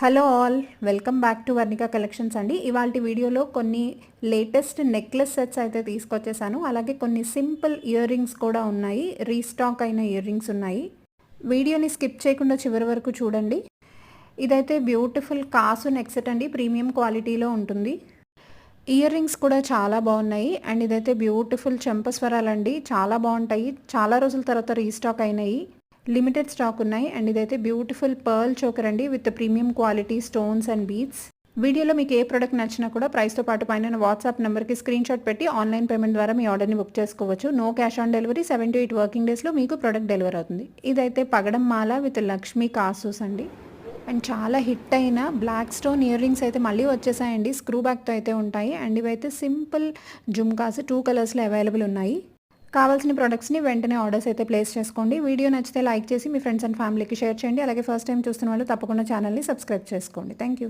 Hello all, welcome back to Varnika collections అండి. ఇవాల్టి వీడియోలో కొన్ని లేటెస్ట్ నెక్లెస్ సెట్స్ అయితే తీసుకొచ్చేసాను. అలాగే కొన్ని సింపుల్ ఇయర్ రింగ్స్ కూడా ఉన్నాయి, రీస్టాక్ అయిన ఇయర్ రింగ్స్ ఉన్నాయి. వీడియోని స్కిప్ చేయకుండా చివరి వరకు చూడండి. ఇదైతే బ్యూటిఫుల్ కాసు నెక్ సెట్ అండి, ప్రీమియం క్వాలిటీలో ఉంటుంది. ఇయర్ రింగ్స్ కూడా చాలా బాగున్నాయి. అండ్ ఇదైతే బ్యూటిఫుల్ చెంపస్వరాలండి, చాలా బాగుంటాయి. చాలా రోజుల తర్వాత రీస్టాక్ అయినాయి, లిమిటెడ్ స్టాక్ ఉన్నాయి. అండ్ ఇదైతే బ్యూటిఫుల్ పర్ల్ చోకర్ అండి with premium quality stones and beads. వీడియోలో మీకు ఏ ప్రోడక్ట్ నచ్చినా కూడా ప్రైస్తో పాటు పైన వాట్సాప్ నెంబర్కి స్క్రీన్ షాట్ పెట్టి ఆన్లైన్ పేమెంట్ ద్వారా మీ ఆర్డర్ని బుక్ చేసుకోవచ్చు. No cash on delivery, 7 to 8 working డేస్లో మీకు ప్రోడక్ట్ డెలివర్ అవుతుంది. ఇదైతే పగడం మాల విత్ లక్ష్మీ కాసూస్ అండి. అండ్ చాలా హిట్ అయిన బ్లాక్ స్టోన్ ఇయర్ రింగ్స్ అయితే మళ్ళీ వచ్చేసాయండి, స్క్రూ బ్యాక్తో అయితే ఉంటాయి. అండ్ ఇవైతే సింపుల్ జుమ్కాస్ 2 కలర్స్లో అవైలబుల్ ఉన్నాయి. కావాల్సిన ప్రొడక్ట్స్ని వెంటనే ఆర్డర్స్ అయితే ప్లేస్ చేసుకోండి. వీడియో నచ్చితే లైక్ చేసి మీ ఫ్రెండ్స్ అండ్ ఫ్యామిలీకి షేర్ చేయండి. అలాగే ఫస్ట్ టైం చూస్తున్న వాళ్ళు తప్పకుండా ఛానల్ని సబ్స్క్రైబ్ చేసుకోండి. Thank you.